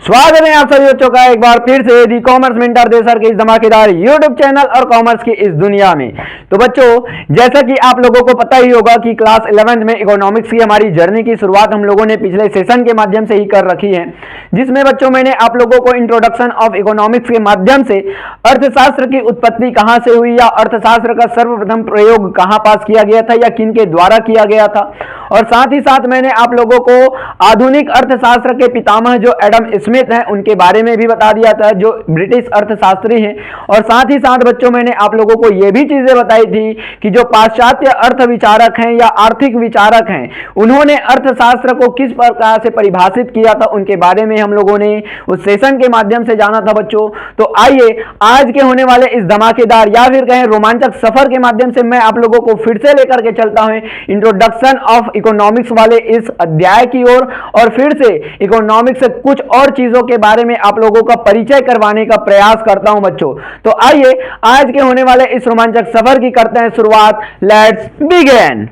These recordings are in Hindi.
स्वागत है आप सभी बच्चों का एक बार फिर से दी कॉमर्स मेंटर देसर के इस धमाकेदार यूट्यूब चैनल और कॉमर्स की इस दुनिया में। तो बच्चों, जैसा कि आप लोगों को पता ही होगा कि क्लास 11th में इकोनॉमिक्स की हमारी जर्नी की शुरुआत हम लोगों ने पिछले सेशन के माध्यम से ही कर रखी है, जिसमें बच्चों मैंने आप लोगों को इंट्रोडक्शन ऑफ इकोनॉमिक्स के माध्यम से अर्थशास्त्र की उत्पत्ति कहां से हुई या अर्थशास्त्र का सर्वप्रथम प्रयोग कहां पास किया गया था या किन के द्वारा किया गया था, और साथ ही साथ मैंने आप लोगों को आधुनिक अर्थशास्त्र के पितामह जो एडम स्मिथ हैं उनके बारे में भी बता दिया था, जो ब्रिटिश अर्थशास्त्री हैं। और साथ ही साथ बच्चों मैंने आप लोगों को यह भी चीजें बताई थी कि जो पाश्चात्य अर्थ विचारक हैं या आर्थिक विचारक हैं, उन्होंने अर्थशास्त्र को किस प्रकार से परिभाषित किया था, उनके बारे में हम लोगों ने उस सेशन के माध्यम से जाना था बच्चों। तो आइए आज के होने वाले इस धमाकेदार या फिर कहें रोमांचक सफर के माध्यम से मैं आप लोगों को फिर से लेकर के चलता हूं इंट्रोडक्शन ऑफ इकोनॉमिक्स वाले इस अध्याय की ओर, और फिर से इकोनॉमिक्स से कुछ और चीजों के बारे में आप लोगों का परिचय करवाने का प्रयास करता हूं बच्चों। तो आइए आज के होने वाले इस रोमांचक सफर की करते हैं शुरुआत। Let's begin.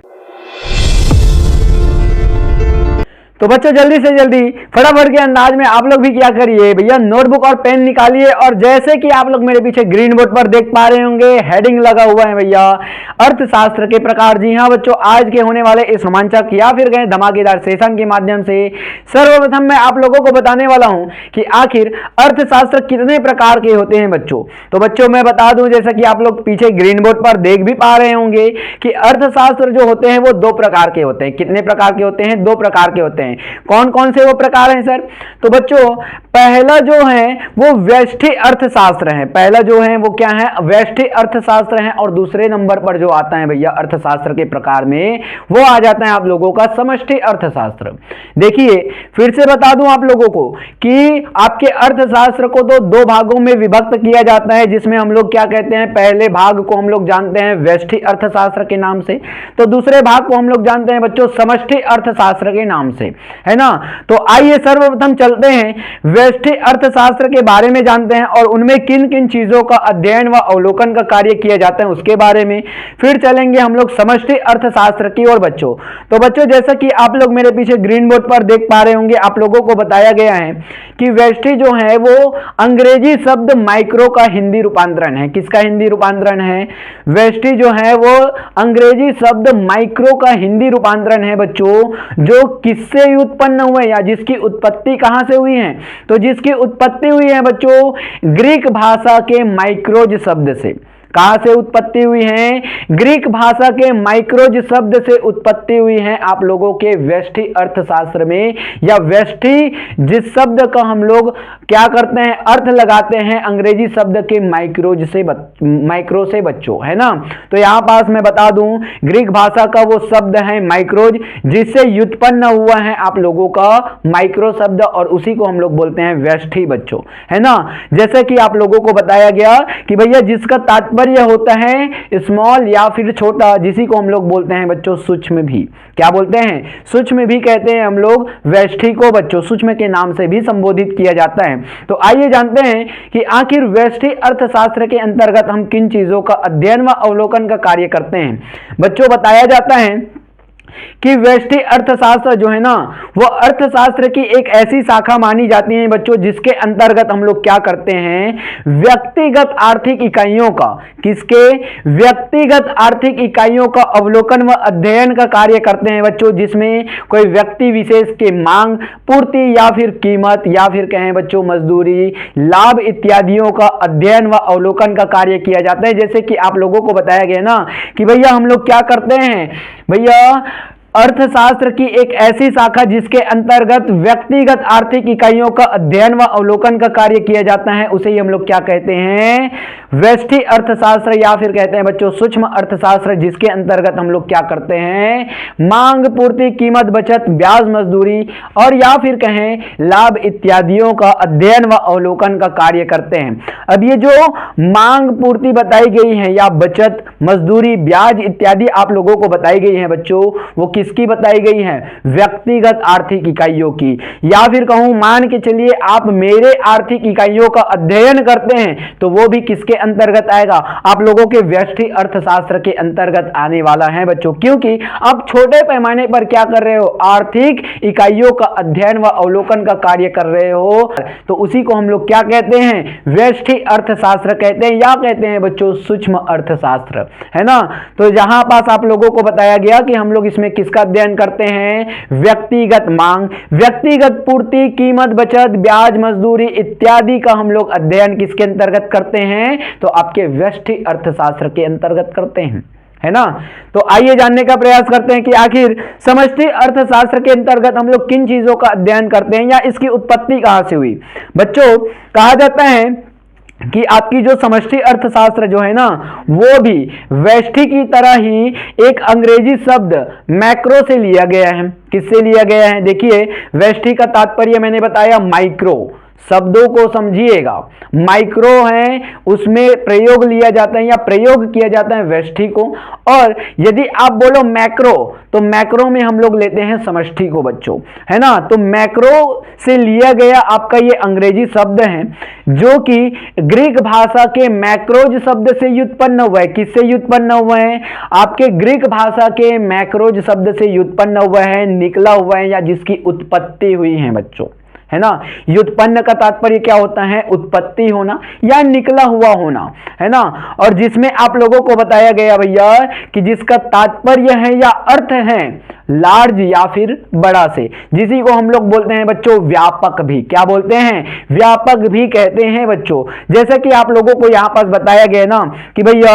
तो बच्चों जल्दी से जल्दी फटाफट के अंदाज में आप लोग भी क्या करिए भैया, नोटबुक और पेन निकालिए, और जैसे कि आप लोग मेरे पीछे ग्रीन बोर्ड पर देख पा रहे होंगे हेडिंग लगा हुआ है भैया, अर्थशास्त्र के प्रकार। जी हाँ बच्चों, आज के होने वाले इस रोमांचक या फिर कहें धमाकेदार सेशन के माध्यम से सर्वप्रथम मैं आप लोगों को बताने वाला हूं कि आखिर अर्थशास्त्र कितने प्रकार के होते हैं बच्चों। तो बच्चों मैं बता दूं, जैसा कि आप लोग पीछे ग्रीन बोर्ड पर देख भी पा रहे होंगे कि अर्थशास्त्र जो होते हैं वो दो प्रकार के होते हैं। कितने प्रकार के होते हैं? दो प्रकार के होते हैं। कौन कौन से वो प्रकार हैं सर? तो बच्चों पहला जो है वो व्यष्टि अर्थशास्त्र है। पहला जो है वो क्या है? व्यष्टि अर्थशास्त्र है। और दूसरे नंबर पर जो आता है भैया अर्थशास्त्र के प्रकार में, वो आ जाता है आप लोगों का समष्टि अर्थशास्त्र। देखिए फिर से बता दूं आप लोगों को कि आपके अर्थशास्त्र को तो दो भागों में विभक्त किया जाता है, जिसमें हम लोग क्या कहते हैं, पहले भाग को हम लोग जानते हैं व्यष्टि अर्थशास्त्र के नाम से, तो दूसरे भाग को हम लोग जानते हैं बच्चों समष्टि अर्थशास्त्र के नाम से, है ना। तो आइए सर्वप्रथम चलते हैं व्यष्टि अर्थशास्त्र के बारे में जानते हैं, और उनमें किन किन चीजों का अध्ययन व अवलोकन का कार्य किया जाता है उसके बारे में। फिर चलेंगे हम लोग समष्टि अर्थशास्त्र की ओर बच्चों। तो बच्चों जैसा कि आप लोग मेरे पीछे ग्रीन बोर्ड पर देख पा रहे होंगे, आप लोगों को बताया गया है कि व्यष्टि जो है वो अंग्रेजी शब्द माइक्रो का हिंदी रूपांतरण है। किसका हिंदी रूपांतरण है? व्यष्टि जो है वो अंग्रेजी शब्द माइक्रो का हिंदी रूपांतरण है बच्चों, जो किससे उत्पन्न हुए या जिसकी उत्पत्ति कहां से हुई है? तो जिसकी उत्पत्ति हुई है बच्चों ग्रीक भाषा के माइक्रोज शब्द से। कहां से उत्पत्ति हुई है? ग्रीक भाषा के माइक्रोज शब्द से उत्पत्ति हुई है आप लोगों के व्यष्टि अर्थशास्त्र में, या व्यष्टि जिस शब्द का हम लोग क्या करते हैं अर्थ लगाते हैं अंग्रेजी शब्द के माइक्रोज से माइक्रो से बच्चों, है ना। तो यहां पास मैं बता दूं ग्रीक भाषा का वो शब्द है माइक्रोज, जिससे व्युत्पन्न हुआ है आप लोगों का माइक्रो शब्द, और उसी को हम लोग बोलते हैं व्यष्टि बच्चों, है ना। जैसे कि आप लोगों को बताया गया कि भैया जिसका तात्पर्य यह होता है स्मॉल या फिर छोटा, जिसी को हम लोग बोलते हैं बच्चों सूक्ष्म भी। क्या बोलते हैं? सूक्ष्म भी कहते हैं हम लोग व्यष्टि को बच्चों, सूक्ष्म के नाम से भी संबोधित किया जाता है। तो आइए जानते हैं कि आखिर व्यष्टि अर्थशास्त्र के अंतर्गत हम किन चीजों का अध्ययन व अवलोकन का कार्य करते हैं बच्चों। बताया जाता है कि व्यष्टि अर्थशास्त्र जो है ना वो अर्थशास्त्र की एक ऐसी शाखा मानी जाती है बच्चों, जिसके अंतर्गत हम लोग क्या करते हैं व्यक्तिगत आर्थिक इकाइयों का, किसके? व्यक्तिगत आर्थिक इकाइयों का अवलोकन व अध्ययन का कार्य करते हैं बच्चों, जिसमें कोई व्यक्ति विशेष के मांग पूर्ति या फिर कीमत या फिर कहें बच्चों मजदूरी लाभ इत्यादियों का अध्ययन व अवलोकन का कार्य किया जाता है। जैसे कि आप लोगों को बताया गया ना कि भैया हम लोग क्या करते हैं भैया अर्थशास्त्र की एक ऐसी शाखा जिसके अंतर्गत व्यक्तिगत आर्थिक इकाइयों का अध्ययन व अवलोकन का कार्य किया जाता है, उसे ही हम लोग क्या कहते हैं? व्यष्टि अर्थशास्त्र, या फिर कहते हैं बच्चों सूक्ष्म अर्थशास्त्र, जिसके अंतर्गत हम लोग क्या करते हैं मांग पूर्ति कीमत बचत ब्याज मजदूरी और या फिर कहें लाभ इत्यादियों का अध्ययन व अवलोकन का कार्य करते हैं। अब ये जो मांग पूर्ति बताई गई है या बचत मजदूरी ब्याज इत्यादि आप लोगों को बताई गई है बच्चों, वो किसकी बताई गई है? व्यक्तिगत आर्थिक इकाइयों की। या फिर कहूं मान के चलिए आप मेरे आर्थिक इकाइयों का अध्ययन करते हैं, तो वो भी किसके अंतर्गत आएगा? आप लोगों के व्यष्टि अर्थशास्त्र के अंतर्गत आने वाला है बच्चों, क्योंकि आप छोटे पैमाने पर क्या कर रहे हो? आर्थिक इकाइयों का अध्ययन व अवलोकन का कार्य कर रहे हो, तो उसी को हम लोग क्या कहते हैं? व्यष्टि अर्थशास्त्र कहते हैं, या कहते हैं बच्चों सूक्ष्म अर्थशास्त्र, है ना। तो जहां पास आप लोगों को बताया गया कि हम लोग इसमें किसका अध्ययन करते हैं? व्यक्तिगत मांग, व्यक्तिगत पूर्ति, कीमत, बचत, ब्याज, मजदूरी इत्यादि का हम लोग अध्ययन किसके अंतर्गत करते हैं? तो आपके व्यष्टि अर्थशास्त्र के अंतर्गत करते हैं, है ना। तो आइए जानने का प्रयास करते हैं कि आखिर समष्टि अर्थशास्त्र के अंतर्गत हम लोग किन चीजों का अध्ययन करते हैं, या इसकी उत्पत्ति कहां से हुई। बच्चों, कहा जाता है कि आपकी जो समष्टि अर्थशास्त्र जो है ना, वो भी व्यष्टि की तरह ही एक अंग्रेजी शब्द मैक्रो से लिया गया है। किससे लिया गया है? देखिए, व्यष्टि का तात्पर्य मैंने बताया माइक्रो, शब्दों को समझिएगा। माइक्रो है, उसमें प्रयोग लिया जाता है या प्रयोग किया जाता है व्यष्टि को, और यदि आप बोलो मैक्रो, तो मैक्रो में हम लोग लेते हैं समष्टि को बच्चों, है ना। तो मैक्रो से लिया गया आपका ये अंग्रेजी शब्द है, जो कि ग्रीक भाषा के मैक्रोज शब्द से व्युत्पन्न हुआ है। किससे व्युत्पन्न हुआ है? आपके ग्रीक भाषा के मैक्रोज शब्द से व्युत्पन्न हुआ है, निकला हुआ है, या जिसकी उत्पत्ति हुई है बच्चों, है ना। व्युत्पन्न का तात्पर्य क्या होता है? उत्पत्ति होना या निकला हुआ होना, है ना। और जिसमें आप लोगों को बताया गया भैया कि जिसका तात्पर्य है या अर्थ है लार्ज या फिर बड़ा से, जिसी को हम लोग बोलते हैं बच्चों व्यापक भी। क्या बोलते हैं? व्यापक भी कहते हैं बच्चों। जैसे कि आप लोगों को यहां पास बताया गया ना कि भैया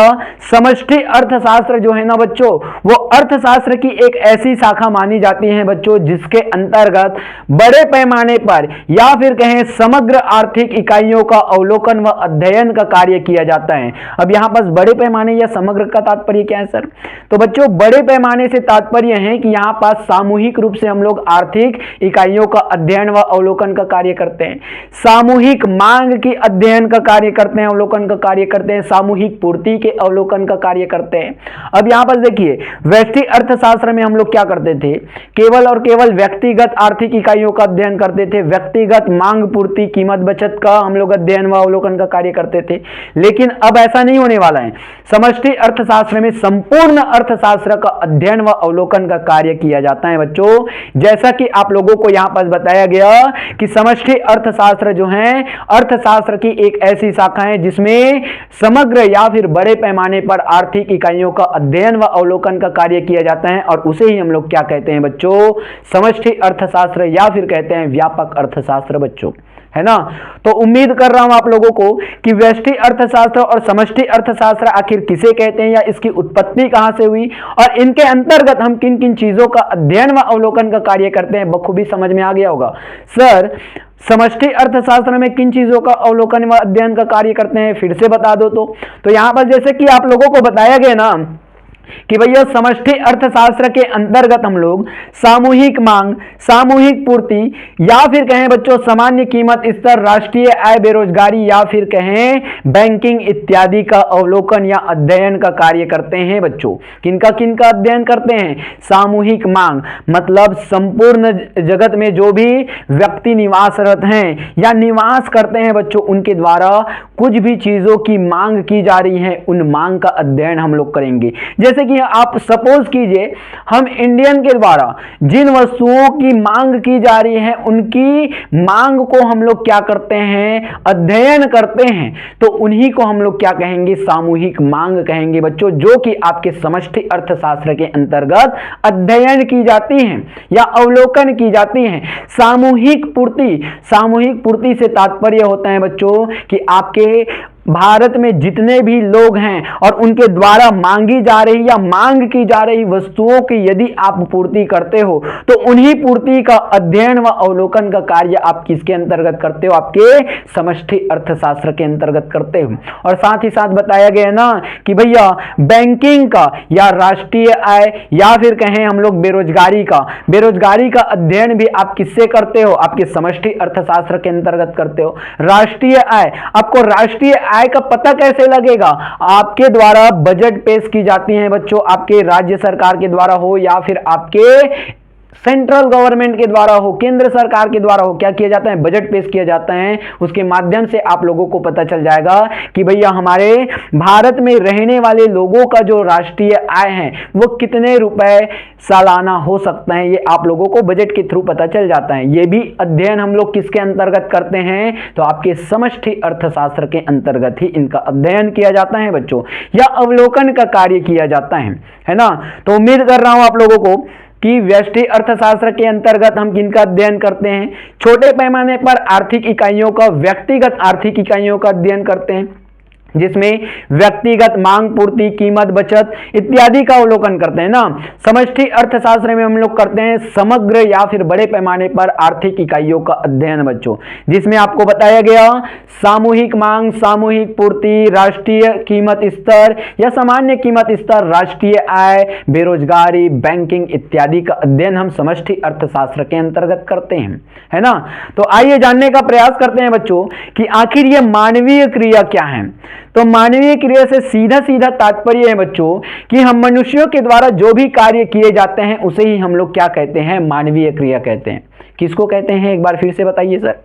समष्टि अर्थशास्त्र जो है ना बच्चों, वो अर्थशास्त्र की एक ऐसी शाखा मानी जाती है बच्चों, जिसके अंतर्गत बड़े पैमाने पर या फिर कहें समग्र आर्थिक इकाइयों का अवलोकन व अध्ययन का कार्य किया जाता है। अब यहां पास बड़े पैमाने या समग्र का तात्पर्य क्या है सर? तो बच्चों, बड़े पैमाने से तात्पर्य है कि यहां पास सामूहिक रूप से हम लोग आर्थिक इकाइयों का अध्ययन व अवलोकन का कार्य करते हैं, सामूहिक मांग की अध्ययन का कार्य करते हैं, अवलोकन का कार्य करते हैं, सामूहिक पूर्ति के अवलोकन का कार्य करते हैं। अब यहां पर देखिए, व्यष्टि अर्थशास्त्र में हम लोग क्या करते थे? केवल और केवल व्यक्तिगत आर्थिक इकाइयों का अध्ययन करते थे, व्यक्तिगत मांग, पूर्ति, कीमत, बचत का हम लोग अध्ययन व अवलोकन का कार्य करते थे। लेकिन अब ऐसा नहीं होने वाला है। समष्टि अर्थशास्त्र में संपूर्ण अर्थशास्त्र का अध्ययन व अवलोकन का कार्य किया जाता है बच्चों। जैसा कि आप लोगों को यहां पर बताया गया कि समष्टि अर्थशास्त्र जो है अर्थशास्त्र की एक ऐसी शाखा है जिसमें समग्र या फिर बड़े पैमाने पर आर्थिक इकाइयों का अध्ययन व अवलोकन का कार्य किया जाता है, और उसे ही हम लोग क्या कहते हैं बच्चों? समष्टि अर्थशास्त्र या फिर कहते हैं व्यापक अर्थशास्त्र बच्चों, है ना। तो उम्मीद कर रहा हूं आप लोगों को कि व्यष्टि अर्थशास्त्र और समष्टि अर्थशास्त्र आखिर किसे कहते हैं, या इसकी उत्पत्ति कहां से हुई, और इनके अंतर्गत हम किन किन चीजों का अध्ययन व अवलोकन का कार्य करते हैं, बखूबी समझ में आ गया होगा। सर, समष्टि अर्थशास्त्र में किन चीजों का अवलोकन व अध्ययन का कार्य करते हैं, फिर से बता दो। तो यहां पर जैसे कि आप लोगों को बताया गया ना कि भैया समष्टि अर्थशास्त्र के अंतर्गत हम लोग सामूहिक मांग, सामूहिक पूर्ति, या फिर कहें बच्चों सामान्य कीमत स्तर, राष्ट्रीय आय, बेरोजगारी, या फिर कहें बैंकिंग इत्यादि का अवलोकन या अध्ययन का कार्य करते हैं बच्चों। किनका किनका अध्ययन करते हैं? सामूहिक मांग, मतलब संपूर्ण जगत में जो भी व्यक्ति निवासरत हैं या निवास करते हैं बच्चों, उनके द्वारा कुछ भी चीजों की मांग की जा रही है, उन मांग का अध्ययन हम लोग करेंगे। जैसे कि आप सपोज कीजिए, हम इंडियन के द्वारा जिन वस्तुओं की मांग की जा रही है, उनकी मांग को हम लोग क्या करते हैं? अध्ययन करते हैं। तो उन्हीं को हम लोग क्या कहेंगे? सामूहिक मांग कहेंगे बच्चों, जो कि आपके समष्टि अर्थशास्त्र के अंतर्गत अध्ययन की जाती हैं या अवलोकन की जाती हैं। सामूहिक पूर्ति, सामूहिक पूर्ति से तात्पर्य होता है बच्चों कि आपके भारत में जितने भी लोग हैं और उनके द्वारा मांगी जा रही या मांग की जा रही वस्तुओं की यदि आप पूर्ति करते हो, तो उन्हीं पूर्ति का अध्ययन व अवलोकन का कार्य आप किसके अंतर्गत करते हो? आपके समष्टि अर्थशास्त्र के अंतर्गत करते हो। और साथ ही साथ बताया गया ना कि भैया बैंकिंग का या राष्ट्रीय आय, या फिर कहें हम लोग बेरोजगारी का अध्ययन भी आप किससे करते हो? आपके समष्टि अर्थशास्त्र के अंतर्गत करते हो। राष्ट्रीय आय, आपको राष्ट्रीय आय का पता कैसे लगेगा? आपके द्वारा बजट पेश की जाती है बच्चों, आपके राज्य सरकार के द्वारा हो या फिर आपके सेंट्रल गवर्नमेंट के द्वारा हो, केंद्र सरकार के द्वारा हो, क्या किया जाता है, बजट पेश किया जाता है। उसके माध्यम से आप लोगों को पता चल जाएगा कि भैया हमारे भारत में रहने वाले लोगों का जो राष्ट्रीय आय है वो कितने रुपए सालाना हो सकता है, ये आप लोगों को बजट के थ्रू पता चल जाता है। ये भी अध्ययन हम लोग किसके अंतर्गत करते हैं, तो आपके समष्टि अर्थशास्त्र के अंतर्गत ही इनका अध्ययन किया जाता है बच्चों, या अवलोकन का कार्य किया जाता है ना। तो उम्मीद कर रहा हूं आप लोगों को कि व्यष्टि अर्थशास्त्र के अंतर्गत हम किनका अध्ययन करते हैं, छोटे पैमाने पर आर्थिक इकाइयों का, व्यक्तिगत आर्थिक इकाइयों का अध्ययन करते हैं, जिसमें व्यक्तिगत मांग, पूर्ति, कीमत, बचत इत्यादि का अवलोकन करते हैं ना। समष्टि अर्थशास्त्र में हम लोग करते हैं समग्र या फिर बड़े पैमाने पर आर्थिक इकाइयों का अध्ययन बच्चों, जिसमें आपको बताया गया सामूहिक मांग, सामूहिक पूर्ति, राष्ट्रीय कीमत स्तर या सामान्य कीमत स्तर, राष्ट्रीय आय, बेरोजगारी, बैंकिंग इत्यादि का अध्ययन हम समष्टि अर्थशास्त्र के अंतर्गत करते हैं, है ना। तो आइए जानने का प्रयास करते हैं बच्चों कि आखिर ये मानवीय क्रिया क्या है। तो मानवीय क्रिया से सीधा सीधा तात्पर्य है बच्चों कि हम मनुष्यों के द्वारा जो भी कार्य किए जाते हैं उसे ही हम लोग क्या कहते हैं, मानवीय क्रिया कहते हैं। किसको कहते हैं, एक बार फिर से बताइए सर।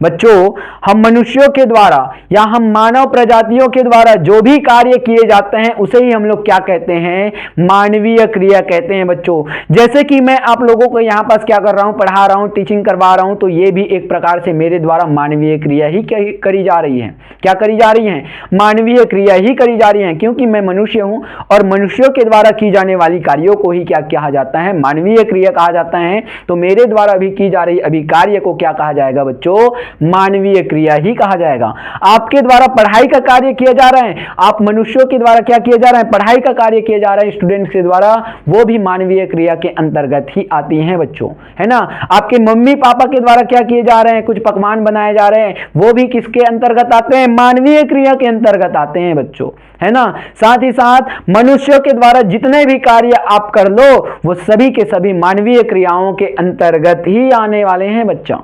बच्चों, हम मनुष्यों के द्वारा या हम मानव प्रजातियों के द्वारा जो भी कार्य किए जाते हैं उसे ही हम लोग क्या कहते हैं, मानवीय क्रिया कहते हैं बच्चों। जैसे कि मैं आप लोगों को यहाँ पास क्या कर रहा हूँ, पढ़ा रहा हूँ, टीचिंग करवा रहा हूँ, तो ये भी एक प्रकार से मेरे द्वारा मानवीय क्रिया ही करी जा रही है। क्या करी जा रही है, मानवीय क्रिया ही करी जा रही है, क्योंकि मैं मनुष्य हूं और मनुष्यों के द्वारा की जाने वाली कार्यों को ही क्या कहा जाता है, मानवीय क्रिया कहा जाता है। तो मेरे द्वारा भी की जा रही अभी कार्य को क्या कहा जाएगा बच्चों, मानवीय क्रिया ही कहा जाएगा। आपके द्वारा पढ़ाई का कार्य किया जा रहा है, आप मनुष्यों के द्वारा क्या किया जा रहा है, पढ़ाई का कार्य किया जा रहा है स्टूडेंट्स के द्वारा, वो भी मानवीय क्रिया के अंतर्गत ही आती हैं बच्चों, है ना। आपके मम्मी पापा के द्वारा क्या किए जा रहे हैं, कुछ पकवान बनाए जा रहे हैं, वो भी किसके अंतर्गत आते हैं, मानवीय क्रिया के अंतर्गत आते हैं बच्चों, है ना। साथ ही साथ मनुष्यों के द्वारा जितने भी कार्य आप कर लो वो सभी के सभी मानवीय क्रियाओं के अंतर्गत ही आने वाले हैं बच्चों,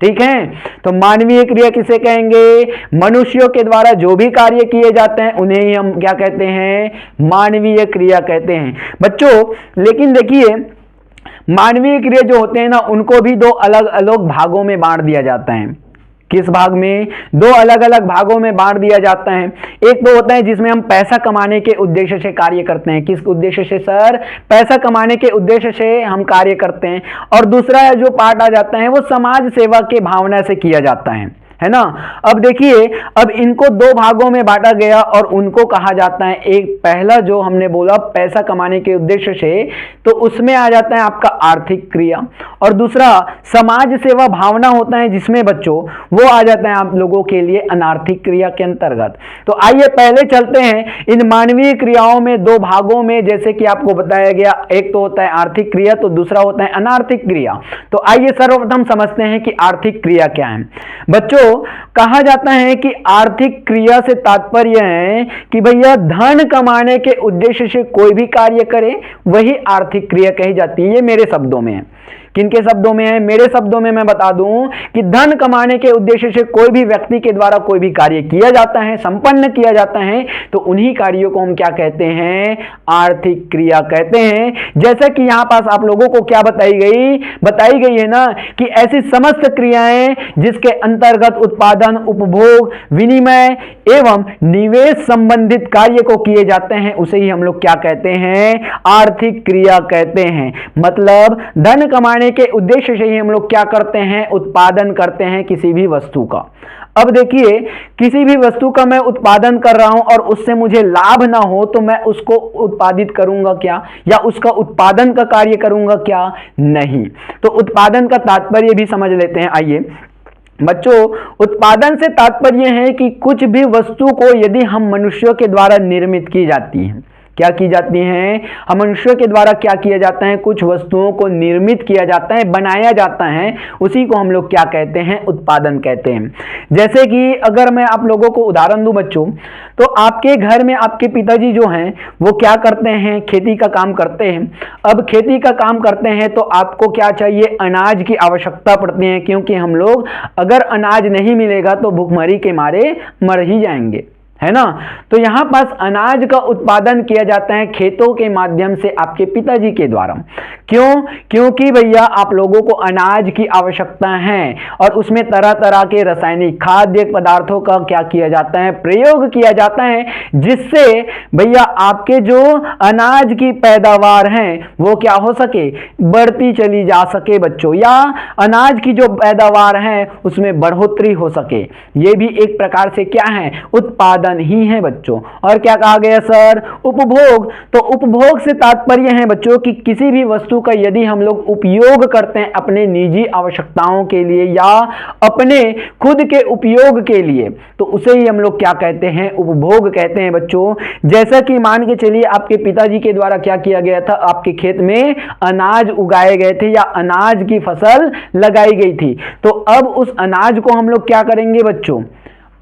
ठीक है। तो मानवीय क्रिया किसे कहेंगे, मनुष्यों के द्वारा जो भी कार्य किए जाते हैं उन्हें ही हम क्या कहते हैं, मानवीय क्रिया कहते हैं बच्चों। लेकिन देखिए, मानवीय क्रिया जो होते हैं ना, उनको भी दो अलग अलग भागों में बांट दिया जाता है। किस भाग में, दो अलग अलग भागों में बांट दिया जाता है। एक तो होता है जिसमें हम पैसा कमाने के उद्देश्य से कार्य करते हैं। किस उद्देश्य से सर, पैसा कमाने के उद्देश्य से हम कार्य करते हैं। और दूसरा जो पार्ट आ जाता है वो समाज सेवा के भावना से किया जाता है ना। अब देखिए, अब इनको दो भागों में बांटा गया और उनको कहा जाता है, एक पहला जो हमने बोला पैसा कमाने के उद्देश्य से, तो उसमें आ जाता है आपका आर्थिक क्रिया, और दूसरा समाज सेवा भावना होता है जिसमें बच्चों वो आ जाता है आप लोगों के लिए अनार्थिक क्रिया के अंतर्गत। तो आइए पहले चलते हैं इन मानवीय क्रियाओं में दो भागों में, जैसे कि आपको बताया गया, एक तो होता है आर्थिक क्रिया, तो दूसरा होता है अनार्थिक क्रिया। तो आइए सर्वप्रथम समझते हैं कि आर्थिक क्रिया क्या है बच्चों। कहा जाता है कि आर्थिक क्रिया से तात्पर्य है कि भैया धन कमाने के उद्देश्य से कोई भी कार्य करे वही आर्थिक क्रिया कही जाती है। ये मेरे शब्दों में है। किनके शब्दों में है, मेरे शब्दों में मैं बता दूं कि धन कमाने के उद्देश्य से कोई भी व्यक्ति के द्वारा कोई भी कार्य किया जाता है, संपन्न किया जाता है, तो उन्हीं कार्यों को हम क्या कहते हैं, आर्थिक क्रिया कहते हैं। जैसा कि यहां पास आप लोगों को क्या बताई गई है ना, कि ऐसी समस्त क्रियाएं जिसके अंतर्गत उत्पादन, उपभोग, विनिमय एवं निवेश संबंधित कार्य को किए जाते हैं उसे ही हम लोग क्या कहते हैं, आर्थिक क्रिया कहते हैं। मतलब धन कमाने के उद्देश्य से ही हम लोग क्या करते हैं, उत्पादन करते हैं किसी भी वस्तु का। अब देखिए, किसी भी वस्तु का मैं उत्पादन कर रहा हूं और उससे मुझे लाभ ना हो तो मैं उसको उत्पादित करूंगा क्या, या उसका उत्पादन का कार्य करूंगा क्या, नहीं। तो उत्पादन का तात्पर्य भी समझ लेते हैं। आइए बच्चों, उत्पादन से तात्पर्य है कि कुछ भी वस्तु को यदि हम मनुष्यों के द्वारा निर्मित की जाती है, क्या की जाती हैं, हम मनुष्यों के द्वारा क्या किया जाता है, कुछ वस्तुओं को निर्मित किया जाता है, बनाया जाता है, उसी को हम लोग क्या कहते हैं, उत्पादन कहते हैं। जैसे कि अगर मैं आप लोगों को उदाहरण दूं बच्चों, तो आपके घर में आपके पिताजी जो हैं वो क्या करते हैं, खेती का काम करते हैं। अब खेती का काम करते हैं तो आपको क्या चाहिए, अनाज की आवश्यकता पड़ती है, क्योंकि हम लोग अगर अनाज नहीं मिलेगा तो भूखमरी के मारे मर ही जाएंगे, है ना। तो यहाँ पास अनाज का उत्पादन किया जाता है खेतों के माध्यम से आपके पिताजी के द्वारा। क्यों? क्योंकि भैया आप लोगों को अनाज की आवश्यकता है और उसमें तरह तरह के रासायनिक खाद्य पदार्थों का क्या किया जाता है, प्रयोग किया जाता है, जिससे भैया आपके जो अनाज की पैदावार है वो क्या हो सके, बढ़ती चली जा सके बच्चों, या अनाज की जो पैदावार है उसमें बढ़ोतरी हो सके। ये भी एक प्रकार से क्या है, उत्पादन ही है बच्चों। और क्या कहा गया सर, उपभोग। तो उपभोग से तात्पर्य है बच्चों कि किसी भी वस्तु का यदि हम लोग उपयोग करते हैं अपने निजी आवश्यकताओं के लिए या अपने खुद के उपयोग के लिए, तो उसे ही हम लोग क्या कहते हैं, उपभोग कहते हैं बच्चों। जैसा कि मान के चलिए आपके पिताजी के द्वारा क्या किया गया था, आपके खेत में अनाज उगाए गए थे या अनाज की फसल लगाई गई थी, तो अब उस अनाज को हम लोग क्या करेंगे बच्चों,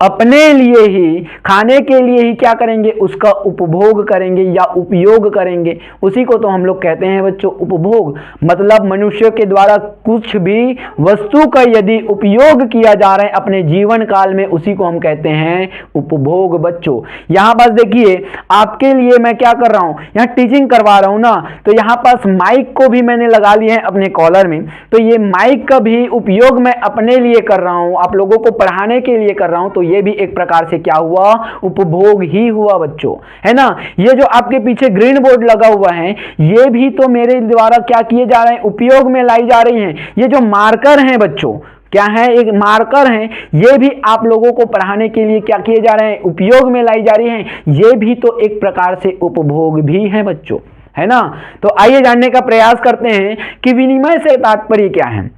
अपने लिए ही, खाने के लिए ही क्या करेंगे, उसका उपभोग करेंगे या उपयोग करेंगे। उसी को तो हम लोग कहते हैं बच्चों उपभोग। मतलब मनुष्य के द्वारा कुछ भी वस्तु का यदि उपयोग किया जा रहा है अपने जीवन काल में, उसी को हम कहते हैं उपभोग बच्चों। यहां पास देखिए आपके लिए मैं क्या कर रहा हूं, यहां टीचिंग करवा रहा हूं ना, तो यहां पास माइक को भी मैंने लगा लिया है अपने कॉलर में, तो ये माइक का भी उपयोग मैं अपने लिए कर रहा हूं, आप लोगों को पढ़ाने के लिए कर रहा हूं, तो ये भी एक प्रकार से क्या हुआ, उपभोग ही हुआ बच्चों, है ना। ये जो आपके पीछे ग्रीन बोर्ड लगा हुआ है, ये भी तो मेरे द्वारा क्या किए जा रहे हैं, उपयोग में लाई जा रही हैं। ये जो मार्कर हैं बच्चों, क्या है, एक मार्कर हैं, ये भी आप लोगों को पढ़ाने के लिए क्या किए जा रहे हैं, उपयोग में लाई जा रही हैं। ये भी तो एक प्रकार से उपभोग भी है बच्चों, है ना। तो आइए जानने का प्रयास करते हैं कि विनिमय से तात्पर्य क्या है।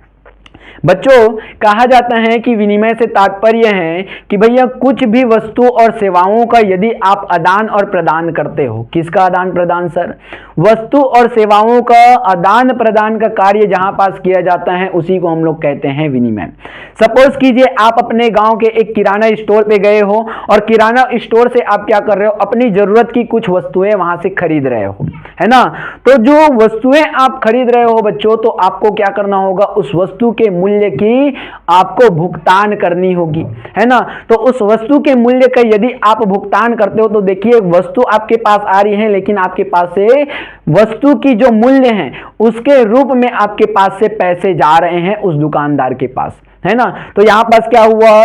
बच्चों कहा जाता है कि विनिमय से तात्पर्य है कि भैया कुछ भी वस्तु और सेवाओं का यदि आप आदान और प्रदान करते हो। किसका आदान प्रदान सर, वस्तु और सेवाओं का आदान प्रदान का कार्य जहां पास किया जाता है उसी को हम लोग कहते हैं विनिमय। सपोज कीजिए आप अपने गांव के एक किराना स्टोर पे गए हो और किराना स्टोर से आप क्या कर रहे हो, अपनी जरूरत की कुछ वस्तुएं वहां से खरीद रहे हो, है ना। तो जो वस्तुएं आप खरीद रहे हो बच्चों, तो आपको क्या करना होगा, उस वस्तु के मूल्य की आपको भुगतान करनी होगी, है ना। तो उस वस्तु के मूल्य का यदि आप भुगतान करते हो, तो देखिए वस्तु आपके पास आ रही है, लेकिन आपके पास से वस्तु की जो मूल्य है उसके रूप में आपके पास से पैसे जा रहे हैं उस दुकानदार के पास, है ना। तो यहां पास क्या हुआ,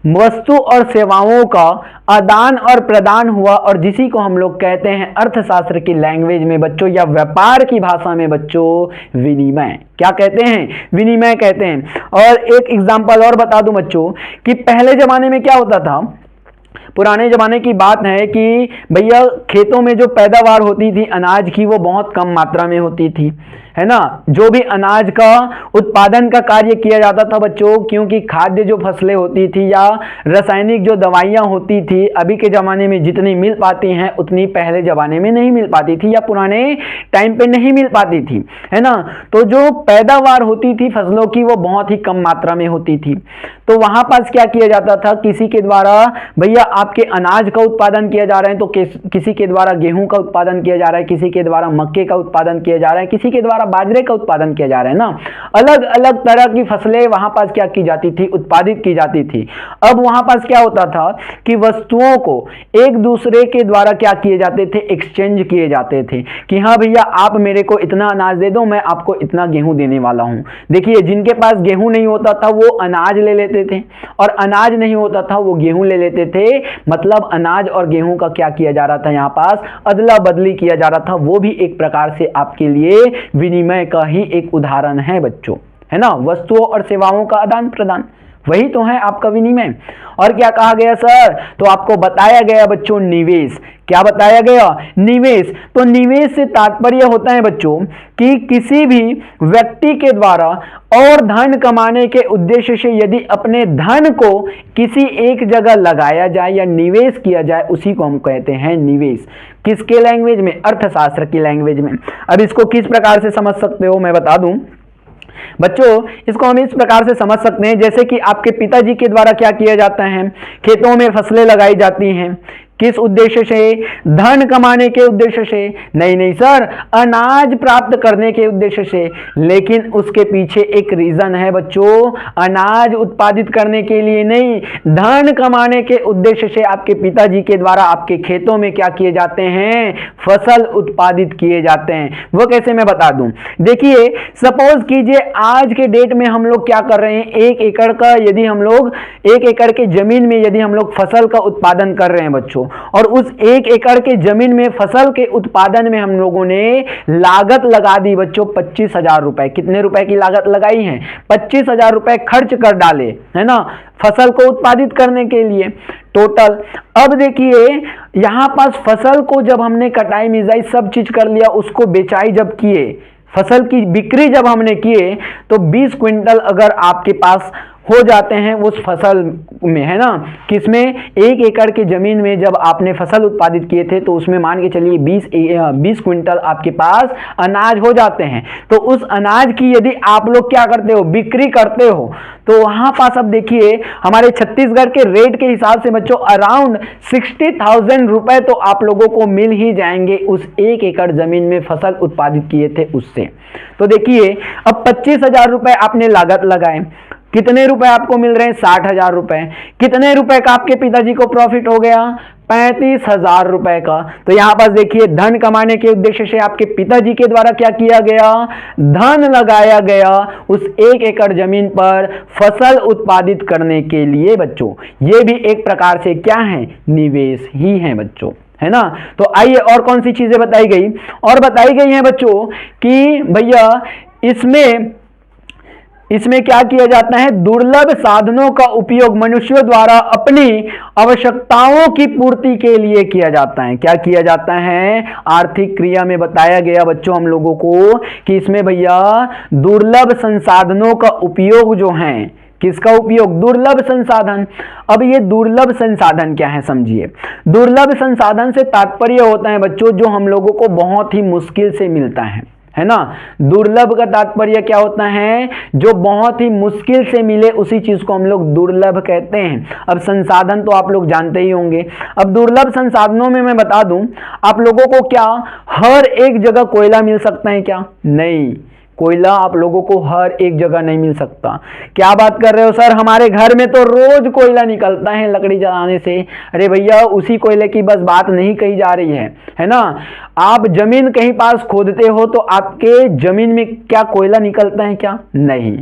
वस्तु और सेवाओं का आदान और प्रदान हुआ, और जिसी को हम लोग कहते हैं अर्थशास्त्र की लैंग्वेज में बच्चों या व्यापार की भाषा में बच्चों विनिमय। क्या कहते हैं, विनिमय कहते हैं। और एक एग्जांपल और बता दूं बच्चों कि पहले जमाने में क्या होता था, पुराने जमाने की बात है कि भैया खेतों में जो पैदावार होती थी अनाज की, वो बहुत कम मात्रा में होती थी, है ना। जो भी अनाज का उत्पादन का कार्य किया जाता था बच्चों, क्योंकि खाद्य जो फसलें होती थी या रासायनिक जो दवाइयाँ होती थी, अभी के ज़माने में जितनी मिल पाती हैं उतनी पहले ज़माने में नहीं मिल पाती थी या पुराने टाइम पे नहीं मिल पाती थी, है ना। तो जो पैदावार होती थी फसलों की वो बहुत ही कम मात्रा में होती थी। तो वहाँ पास क्या किया जाता था, किसी के द्वारा भैया आपके अनाज का उत्पादन किया जा रहा है, तो किसी के द्वारा गेहूं का उत्पादन किया जा रहा है, किसी के द्वारा मक्के का उत्पादन किया जा रहा है, किसी के द्वारा बाजरे का उत्पादन किया जा रहा है ना। अलग अलग तरह की फसलें वहां पास क्या की जाती थी, उत्पादित की जाती थी। अब वहां पास क्या होता था कि वस्तुओं को एक दूसरे के द्वारा क्या किए जाते थे, एक्सचेंज किए जाते थे कि हाँ भैया आप मेरे को इतना अनाज दे दो, मैं आपको इतना गेहूं देने वाला हूं। देखिए जिनके पास गेहूं नहीं होता था वो अनाज ले लेते थे, और अनाज नहीं होता था वो गेहूं ले लेते थे। मतलब अनाज और गेहूं का क्या किया जा रहा था, यहां पास अदला बदली किया जा रहा था। वो भी एक प्रकार से आपके लिए विनिमय का ही एक उदाहरण है बच्चों, है ना। वस्तुओं और सेवाओं का आदान प्रदान, वही तो है आपका विनिमय। और क्या कहा गया सर, तो आपको बताया गया बच्चों निवेश। क्या बताया गया, निवेश। तो निवेश से तात्पर्य होता है बच्चों कि किसी भी व्यक्ति के द्वारा और धन कमाने के उद्देश्य से यदि अपने धन को किसी एक जगह लगाया जाए या निवेश किया जाए, उसी को हम कहते हैं निवेश। किसके लैंग्वेज में, अर्थशास्त्र की लैंग्वेज में। अब इसको किस प्रकार से समझ सकते हो मैं बता दूं बच्चों, इसको हम इस प्रकार से समझ सकते हैं जैसे कि आपके पिताजी के द्वारा क्या किया जाता है, खेतों में फसलें लगाई जाती हैं, किस उद्देश्य से? धन कमाने के उद्देश्य से? नहीं नहीं सर, अनाज प्राप्त करने के उद्देश्य से। लेकिन उसके पीछे एक रीजन है बच्चों, अनाज उत्पादित करने के लिए नहीं, धन कमाने के उद्देश्य से आपके पिताजी के द्वारा आपके खेतों में क्या किए जाते हैं? फसल उत्पादित किए जाते हैं। वो कैसे मैं बता दूं। देखिए सपोज कीजिए आज के डेट में हम लोग क्या कर रहे हैं, 1 एकड़ का यदि हम लोग 1 एकड़ के जमीन में यदि हम लोग फसल का उत्पादन कर रहे हैं बच्चों, और उस 1 एकड़ के जमीन में फसल के उत्पादन में हम लोगों ने लागत लगा दी बच्चों 25,000 रुपए। कितने रुपए की लागत लगाई है? 25,000 रुपए खर्च कर डाले, है ना, फसल को उत्पादित करने के लिए टोटल। अब देखिए यहां पास फसल को जब हमने कटाई मिजाई सब चीज कर लिया, उसको बेचाई जब किए, फसल की बिक्री जब हमने किए, तो 20 क्विंटल अगर आपके पास हो जाते हैं उस फसल में, है ना, किसमें? 1 एकड़ के जमीन में जब आपने फसल उत्पादित किए थे तो उसमें मान के चलिए 20 क्विंटल आपके पास अनाज हो जाते हैं। तो उस अनाज की यदि आप लोग क्या करते हो? बिक्री करते हो, तो वहां पास अब देखिए हमारे छत्तीसगढ़ के रेट के हिसाब से बच्चों अराउंड 60,000 रुपए तो आप लोगों को मिल ही जाएंगे उस 1 एकड़ जमीन में फसल उत्पादित किए थे उससे। तो देखिए अब 25,000 रुपए आपने लागत लगाए, कितने रुपए आपको मिल रहे हैं? 60,000 रुपए। कितने रुपए का आपके पिताजी को प्रॉफिट हो गया? 35,000 रुपए का। तो यहां पास देखिए धन कमाने के उद्देश्य से आपके पिताजी के द्वारा क्या किया गया? धन लगाया गया उस 1 एकड़ जमीन पर फसल उत्पादित करने के लिए बच्चों। ये भी एक प्रकार से क्या है? निवेश ही है बच्चों, है ना। तो आइए और कौन सी चीजें बताई गई? और बताई गई हैं बच्चों कि भैया इसमें क्या किया जाता है? दुर्लभ साधनों का उपयोग मनुष्यों द्वारा अपनी आवश्यकताओं की पूर्ति के लिए किया जाता है। क्या किया जाता है? आर्थिक क्रिया में बताया गया बच्चों हम लोगों को कि इसमें भैया दुर्लभ संसाधनों का उपयोग जो है, किसका उपयोग? दुर्लभ संसाधन। अब ये दुर्लभ संसाधन क्या है समझिए। दुर्लभ संसाधन से तात्पर्य होता है बच्चों जो हम लोगों को बहुत ही मुश्किल से मिलता है ना। दुर्लभ का तात्पर्य क्या होता है? जो बहुत ही मुश्किल से मिले उसी चीज को हम लोग दुर्लभ कहते हैं। अब संसाधन तो आप लोग जानते ही होंगे। अब दुर्लभ संसाधनों में मैं बता दूं आप लोगों को, क्या हर एक जगह कोयला मिल सकता है क्या? नहीं, कोयला आप लोगों को हर एक जगह नहीं मिल सकता। क्या बात कर रहे हो सर, हमारे घर में तो रोज कोयला निकलता है लकड़ी जलाने से। अरे भैया उसी कोयले की बस बात नहीं कही जा रही है ना। आप जमीन कहीं पास खोदते हो तो आपके जमीन में क्या कोयला निकलता है क्या? नहीं,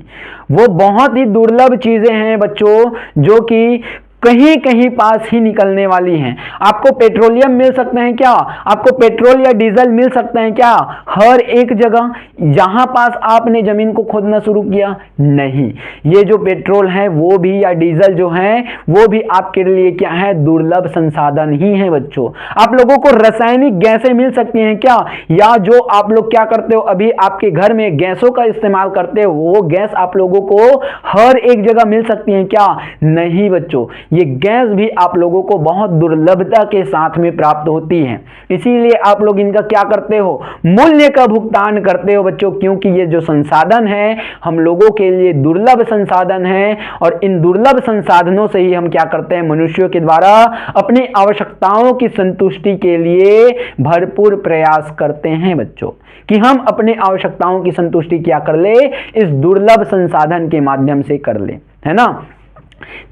वो बहुत ही दुर्लभ चीजें हैं बच्चों जो कि कहीं कहीं पास ही निकलने वाली हैं। आपको पेट्रोलियम मिल सकते हैं क्या? आपको पेट्रोल या डीजल मिल सकते हैं क्या? हर एक जगह जहां पास आपने जमीन को खोदना शुरू किया? नहीं, ये जो पेट्रोल है वो भी या डीजल जो है वो भी आपके लिए क्या है? दुर्लभ संसाधन ही है बच्चों। आप लोगों को रासायनिक गैसें मिल सकती हैं क्या? या जो आप लोग क्या करते हो अभी आपके घर में गैसों का इस्तेमाल करते हो वो गैस आप लोगों को हर एक जगह मिल सकती है क्या? नहीं बच्चों, ये गैस भी आप लोगों को बहुत दुर्लभता के साथ में प्राप्त होती है। इसीलिए आप लोग इनका क्या करते हो? मूल्य का भुगतान करते हो बच्चों, क्योंकि ये जो संसाधन है हम लोगों के लिए दुर्लभ संसाधन है। और इन दुर्लभ संसाधनों से ही हम क्या करते हैं? मनुष्यों के द्वारा अपनी आवश्यकताओं की संतुष्टि के लिए भरपूर प्रयास करते हैं बच्चों, कि हम अपनी आवश्यकताओं की संतुष्टि क्या कर ले? इस दुर्लभ संसाधन के माध्यम से कर ले, है ना।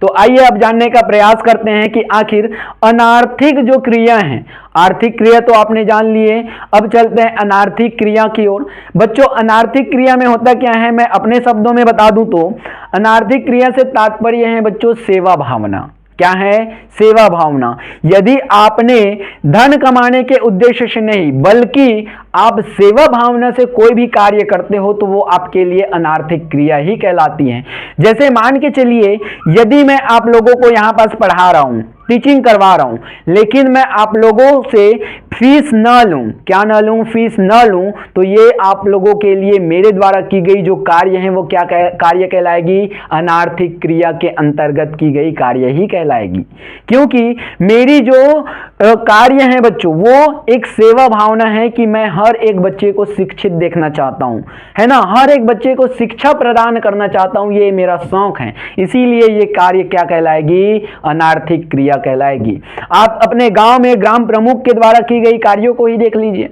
तो आइए अब जानने का प्रयास करते हैं कि आखिर अनार्थिक जो क्रिया है, आर्थिक क्रिया तो आपने जान लिए, अब चलते हैं अनार्थिक क्रिया की ओर। बच्चों अनार्थिक क्रिया में होता क्या है, मैं अपने शब्दों में बता दूं तो अनार्थिक क्रिया से तात्पर्य है बच्चों सेवा भावना। क्या है? सेवा भावना। यदि आपने धन कमाने के उद्देश्य से नहीं बल्कि आप सेवा भावना से कोई भी कार्य करते हो तो वो आपके लिए अनार्थिक क्रिया ही कहलाती है। जैसे मान के चलिए यदि मैं आप लोगों को यहां पास पढ़ा रहा हूं, टीचिंग करवा रहा हूं, लेकिन मैं आप लोगों से फीस न लूं, क्या न लूं? फीस न लूं, तो ये आप लोगों के लिए मेरे द्वारा की गई जो कार्य है वो क्या कार्य कहलाएगी? अनार्थिक क्रिया के अंतर्गत की गई कार्य ही कहलाएगी। क्योंकि मेरी जो कार्य है बच्चों वो एक सेवा भावना है कि मैं हर एक बच्चे को शिक्षित देखना चाहता हूं, है ना, हर एक बच्चे को शिक्षा प्रदान करना चाहता हूं, ये मेरा शौक है। इसीलिए ये कार्य क्या कहलाएगी? अनार्थिक क्रिया क्रिया कहलाएगी। आप अपने गांव में ग्राम प्रमुख के द्वारा की गई कार्यों को ही देख लीजिए।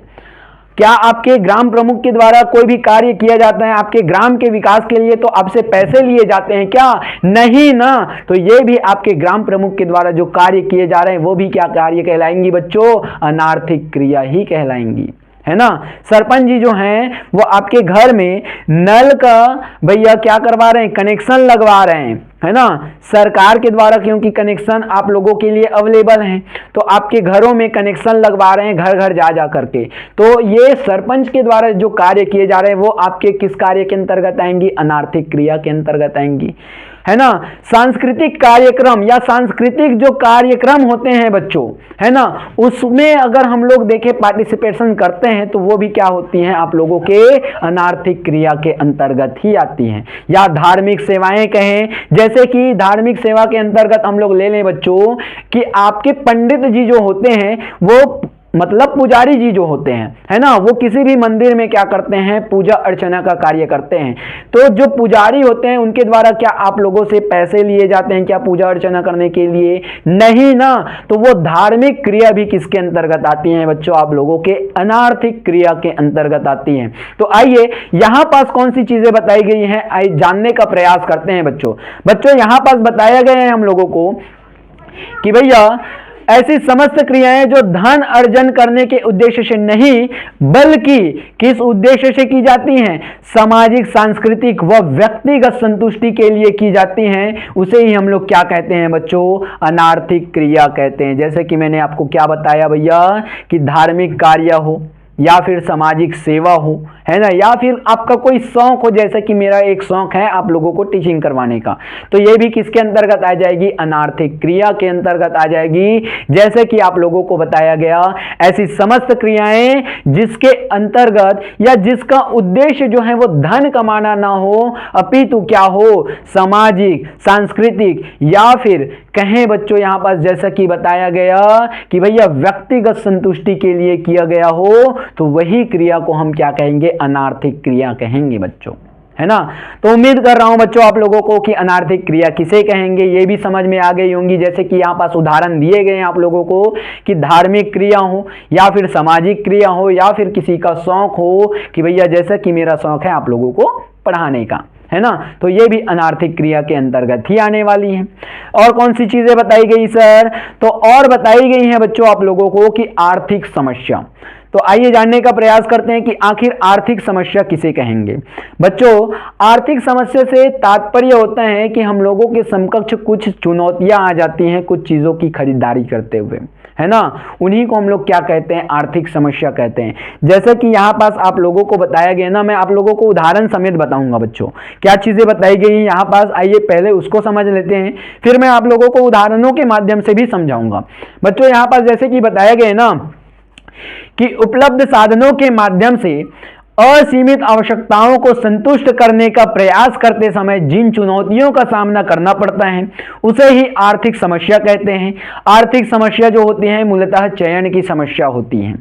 क्या आपके ग्राम प्रमुख के द्वारा कोई भी कार्य किया जाता है आपके ग्राम के विकास के लिए तो आपसे पैसे लिए जाते हैं क्या? नहीं ना। तो ये भी आपके ग्राम प्रमुख के द्वारा जो कार्य किए जा रहे हैं वो भी क्या कार्य कहलाएंगी बच्चों? अनार्थिक क्रिया ही कहलाएंगी, है ना। सरपंच जी जो हैं वो आपके घर में नल का भैया क्या करवा रहे हैं? कनेक्शन लगवा रहे हैं, है ना, सरकार के द्वारा, क्योंकि कनेक्शन आप लोगों के लिए अवेलेबल हैं तो आपके घरों में कनेक्शन लगवा रहे हैं घर घर जा जा करके। तो ये सरपंच के द्वारा जो कार्य किए जा रहे हैं वो आपके किस कार्य के अंतर्गत आएंगी? अनार्थिक क्रिया के अंतर्गत आएंगी, है ना। सांस्कृतिक कार्यक्रम या सांस्कृतिक जो कार्यक्रम होते हैं बच्चों, है ना, उसमें अगर हम लोग देखें पार्टिसिपेशन करते हैं तो वो भी क्या होती हैं? आप लोगों के अनार्थिक क्रिया के अंतर्गत ही आती हैं। या धार्मिक सेवाएं कहें, जैसे कि धार्मिक सेवा के अंतर्गत हम लोग ले लें बच्चों कि आपके पंडित जी जो होते हैं वो मतलब पुजारी जी जो होते हैं, है ना, वो किसी भी मंदिर में क्या करते हैं? पूजा अर्चना का कार्य करते हैं। तो जो पुजारी होते हैं उनके द्वारा क्या आप लोगों से पैसे लिए जाते हैं क्या पूजा अर्चना करने के लिए? नहीं ना। तो वो धार्मिक क्रिया भी किसके अंतर्गत आती हैं बच्चों? आप लोगों के अनार्थिक क्रिया के अंतर्गत आती हैं। तो आइए यहां पास कौन सी चीजें बताई गई हैं आइए जानने का प्रयास करते हैं बच्चों। बच्चों यहां पास बताया गया है हम लोगों को कि भैया ऐसी समस्त क्रियाएं जो धन अर्जन करने के उद्देश्य से नहीं बल्कि किस उद्देश्य से की जाती हैं? सामाजिक, सांस्कृतिक व व्यक्तिगत संतुष्टि के लिए की जाती हैं, उसे ही हम लोग क्या कहते हैं बच्चों? अनार्थिक क्रिया कहते हैं। जैसे कि मैंने आपको क्या बताया भैया कि धार्मिक कार्य हो या फिर सामाजिक सेवा हो, है ना, या फिर आपका कोई शौक हो, जैसे कि मेरा एक शौक है आप लोगों को टीचिंग करवाने का, तो ये भी किसके अंतर्गत आ जाएगी? अनार्थिक क्रिया के अंतर्गत आ जाएगी। जैसे कि आप लोगों को बताया गया ऐसी समस्त क्रियाएं जिसके अंतर्गत या जिसका उद्देश्य जो है वो धन कमाना ना हो अपितु क्या हो? सामाजिक, सांस्कृतिक या फिर कहें बच्चों यहां पास जैसा कि बताया गया कि भैया व्यक्तिगत संतुष्टि के लिए किया गया हो, तो वही क्रिया को हम क्या कहेंगे? अनार्थिक क्रिया कहेंगे बच्चों, है ना। तो उम्मीद कर रहा हूं बच्चों आप लोगों को कि अनार्थिक क्रिया किसे कहेंगे ये भी समझ में आ गई होंगी। जैसे कि यहां पास उदाहरण दिए गए हैं आप लोगों को कि धार्मिक क्रिया हो या फिर सामाजिक क्रिया हो या फिर किसी का शौक हो कि भैया जैसा कि मेरा शौक है आप लोगों को पढ़ाने का, है ना, तो ये भी अनार्थिक क्रिया के अंतर्गत ही आने वाली है। और कौन सी चीजें बताई गई सर? तो और बताई गई हैं बच्चों आप लोगों को कि आर्थिक समस्या। तो आइए जानने का प्रयास करते हैं कि आखिर आर्थिक समस्या किसे कहेंगे। बच्चों आर्थिक समस्या से तात्पर्य होता है कि हम लोगों के समकक्ष कुछ चुनौतियां आ जाती हैं कुछ चीजों की खरीदारी करते हुए, है ना, उन्हीं को हम लोग क्या कहते हैं? आर्थिक समस्या कहते हैं। जैसे कि यहाँ पास आप लोगों को बताया गया ना, मैं आप लोगों को उदाहरण समेत बताऊंगा बच्चों क्या चीजें बताई गई हैं यहाँ पास। आइए पहले उसको समझ लेते हैं, फिर मैं आप लोगों को उदाहरणों के माध्यम से भी समझाऊंगा। बच्चों यहाँ पास जैसे कि बताया गया ना कि उपलब्ध साधनों के माध्यम से असीमित आवश्यकताओं को संतुष्ट करने का प्रयास करते समय जिन चुनौतियों का सामना करना पड़ता है उसे ही आर्थिक समस्या कहते हैं। आर्थिक समस्या जो होती है मूलतः चयन की समस्या होती है।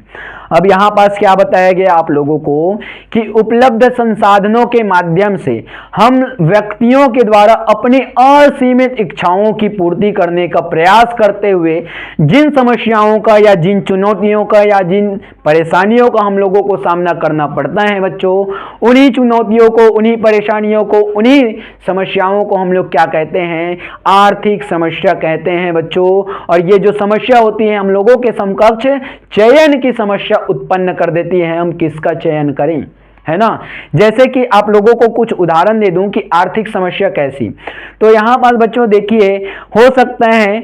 अब यहां पास क्या बताया गया आप लोगों को कि उपलब्ध संसाधनों के माध्यम से हम व्यक्तियों के द्वारा अपनी असीमित इच्छाओं की पूर्ति करने का प्रयास करते हुए जिन समस्याओं का या जिन चुनौतियों का या जिन परेशानियों का हम लोगों को सामना करना पड़ता है बच्चों, उन्हीं चुनौतियों को, उन्हीं परेशानियों को, उन्हीं समस्याओं को हम लोग क्या कहते हैं? आर्थिक समस्या कहते हैं बच्चों। और ये जो समस्या होती है हम लोगों के समकक्ष चयन की समस्या उत्पन्न कर देती है। हम किसका चयन करें, है ना। जैसे कि आप लोगों को कुछ उदाहरण दे दूं कि आर्थिक समस्या कैसी। तो यहां पास बच्चों देखिए हो सकता है